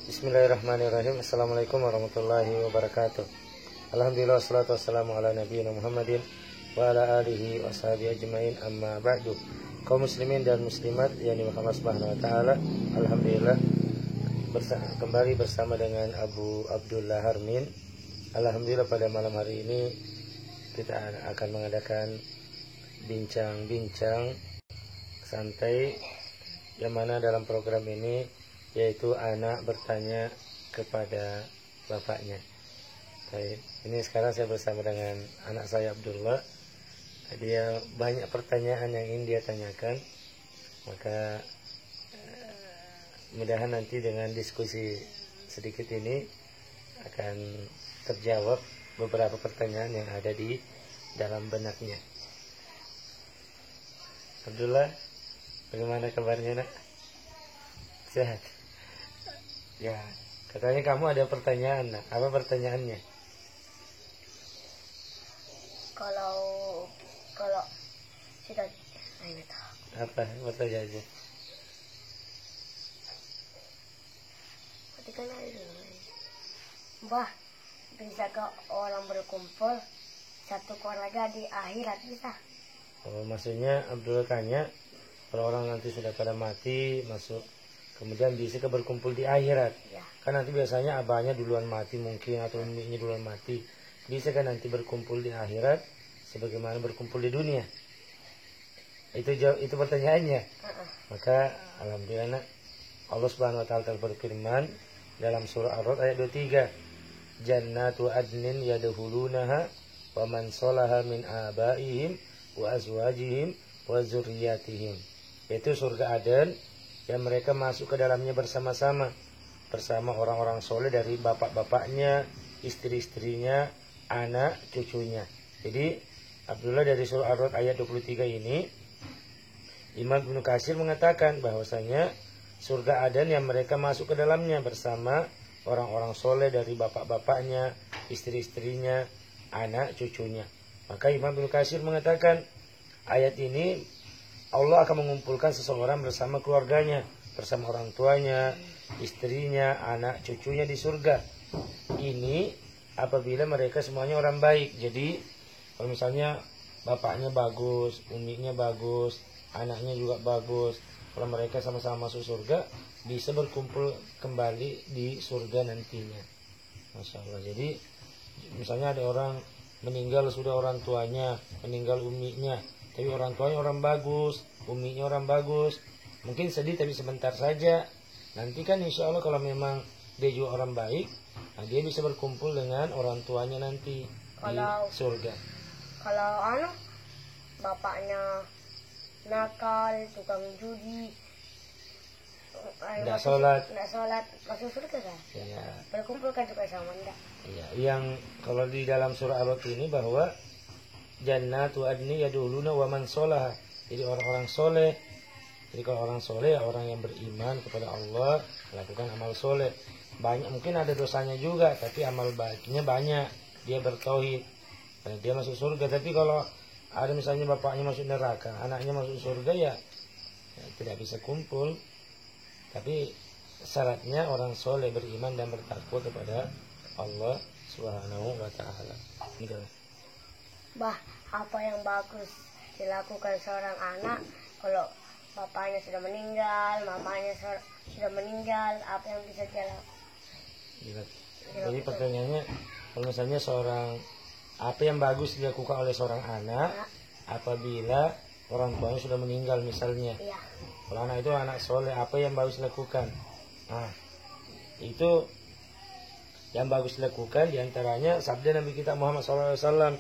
Bismillahirrahmanirrahim. Assalamualaikum warahmatullahi wabarakatuh. Alhamdulillah wassalatu wassalamu ala nabiyina Muhammadin wa ala alihi wa sahbihi ajmain, amma ba'du. Kaum muslimin dan muslimat yang dimuliakan Allah Subhanahu wa taala, alhamdulillah kembali bersama dengan Abu Abdullah Harmin. Alhamdulillah pada malam hari ini kita akan mengadakan bincang-bincang santai yang mana dalam program ini yaitu anak bertanya kepada bapaknya. Baik, ini sekarang saya bersama dengan anak saya Abdullah. Dia banyak pertanyaan yang ingin dia tanyakan. Maka mudahan nanti dengan diskusi sedikit ini akan terjawab beberapa pertanyaan yang ada di dalam benaknya. Abdullah, bagaimana kabarnya, nak? Sehat? Ya, katanya kamu ada pertanyaan, nak. Apa pertanyaannya? Kalau sudah ini tahu. Apa pertanyaannya? Ketika Mbah, bisakah orang berkumpul satu keluarga di akhirat, bisa? Oh, maksudnya Abdullah tanya, kalau orang nanti sudah pada mati masuk, kemudian bisa berkumpul di akhirat. Ya. Kan nanti biasanya abahnya duluan mati mungkin, atau uminya duluan mati. Bisa kan nanti berkumpul di akhirat sebagaimana berkumpul di dunia? Itu pertanyaannya. Maka alhamdulillah, nak, Allah Subhanahu wa taala berfirman dalam surah Ar-Ra'd ayat 23, Jannatu adnin yadkhulunaha wa man salaha min abaihim wa azwajihim wa dzurriyyatihim. Yaitu surga Aden yang mereka masuk ke dalamnya bersama-sama orang-orang soleh dari bapak-bapaknya, istri-istrinya, anak cucunya. Jadi Abdullah dari surah Ar-Ra'd ayat 23 ini, Imam Ibnu Katsir mengatakan bahwasanya surga Aden yang mereka masuk ke dalamnya bersama orang-orang soleh dari bapak-bapaknya, istri-istrinya, anak cucunya. Maka Imam Ibnu Katsir mengatakan ayat ini Allah akan mengumpulkan seseorang bersama keluarganya, bersama orang tuanya, istrinya, anak cucunya di surga. Ini apabila mereka semuanya orang baik. Jadi kalau misalnya bapaknya bagus, uminya bagus, anaknya juga bagus, kalau mereka sama-sama masuk surga, bisa berkumpul kembali di surga nantinya. Masya Allah. Jadi misalnya ada orang meninggal, sudah orang tuanya, meninggal uminya, tapi orang tuanya orang bagus, uminya orang bagus, mungkin sedih tapi sebentar saja. Nanti kan insya Allah kalau memang dia juga orang baik, nah dia bisa berkumpul dengan orang tuanya nanti di surga. Kalau bapaknya nakal, tukang judi, nggak sholat masuk surga kan? Ya. Berkumpul kan juga sama enggak? Iya, yang kalau di dalam surah Al-Ra'd ini bahwa Jannatu adni yadkhuluna wa man sholaha. Jadi orang-orang soleh. Jadi kalau orang soleh ya orang yang beriman kepada Allah, melakukan amal soleh. Banyak mungkin ada dosanya juga, tapi amal baiknya banyak. Dia bertauhid, dan dia masuk surga. Tapi kalau ada misalnya bapaknya masuk neraka, anaknya masuk surga, ya tidak bisa kumpul. Tapi syaratnya orang soleh beriman dan bertakwa kepada Allah Subhanahu wa taala. Bah, apa yang bagus dilakukan seorang anak kalau bapaknya sudah meninggal, mamanya sudah meninggal, apa yang bisa dia lakukan? Jadi pertanyaannya, kalau misalnya apa yang bagus dilakukan oleh seorang anak apabila orang tuanya sudah meninggal misalnya? Iya. Kalau anak itu anak soleh, apa yang bagus dilakukan? Nah, itu yang bagus dilakukan diantaranya sabda Nabi kita Muhammad SAW.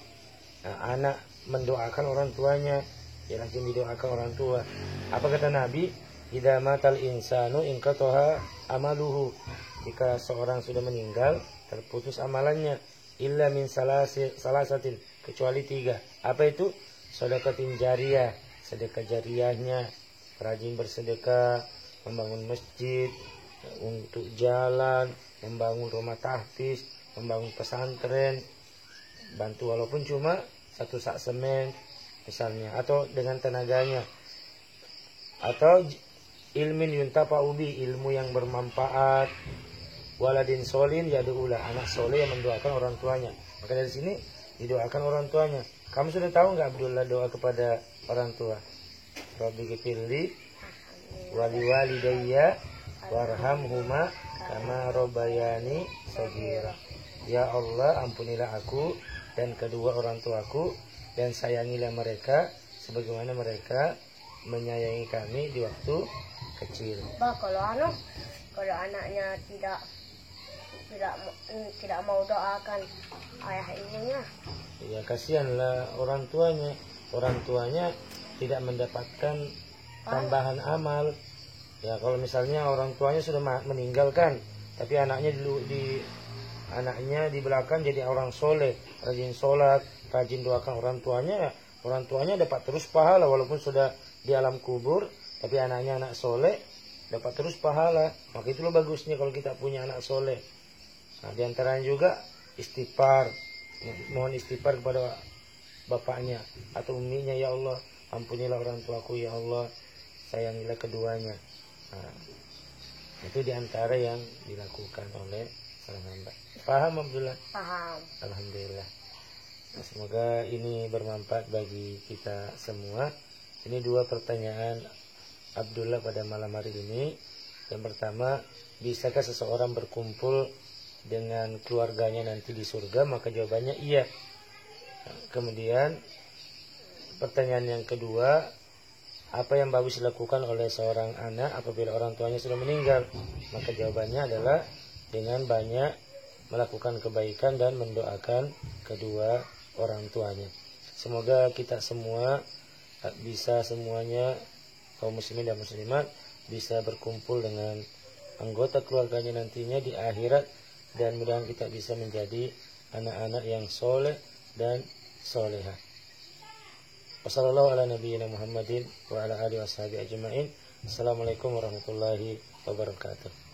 Nah, anak mendoakan orang tuanya, ya langsung didoakan orang tua. Apa kata Nabi? Idza matal insanu inqataha amaluhu. Jika seorang sudah meninggal, terputus amalannya. Illa min salasatin, kecuali 3. Apa itu? Sedekatin jariyah, sedekah jariyahnya, rajin bersedekah, membangun masjid, untuk jalan, membangun rumah tahfiz, membangun pesantren, bantu walaupun cuma 1 sak semen misalnya, atau dengan tenaganya, atau ilmin yuntafa'u bi, ilmu yang bermanfaat, waladin solin yad'ulah, anak soleh yang mendoakan orang tuanya. Maka dari sini didoakan orang tuanya. Kamu sudah tahu nggak Abdullah doa kepada orang tua? Rabbi ghfirli wali walidayya warhamhuma kama rabbayani shaghira. Ya Allah, ampunilah aku dan kedua orang tuaku dan sayangilah mereka sebagaimana mereka menyayangi kami di waktu kecil. Bah, kalau anaknya tidak mau doakan ayah ibunya, Ya kasihanlah orang tuanya. Orang tuanya tidak mendapatkan tambahan amal. Ya kalau misalnya orang tuanya sudah meninggalkan, tapi anaknya anaknya di belakang jadi orang soleh, rajin sholat, rajin doakan orang tuanya dapat terus pahala walaupun sudah di alam kubur, tapi anaknya anak soleh dapat terus pahala. Maka itulah bagusnya kalau kita punya anak soleh. Nah, di antaranya juga istighfar, mohon istighfar kepada bapaknya atau umminya. Ya Allah, ampunilah orang tuaku, ya Allah, sayangilah keduanya. Nah, itu diantara yang dilakukan oleh seorang hamba. Paham Abdullah? paham. Alhamdulillah. Nah, semoga ini bermanfaat bagi kita semua. Ini 2 pertanyaan Abdullah pada malam hari ini. Yang pertama, bisakah seseorang berkumpul dengan keluarganya nanti di surga? Maka jawabannya iya. Nah, kemudian pertanyaan yang kedua, apa yang bagus dilakukan oleh seorang anak apabila orang tuanya sudah meninggal? Maka jawabannya adalah dengan banyak melakukan kebaikan dan mendoakan kedua orang tuanya. Semoga kita semua bisa semuanya, kaum muslimin dan muslimat, bisa berkumpul dengan anggota keluarganya nantinya di akhirat, dan mudah-mudahan kita bisa menjadi anak-anak yang soleh dan solehah. Wassallallahu ala nabiyyina Muhammadin wa ala alihi washabihi ajma'in. Assalamualaikum warahmatullahi wabarakatuh.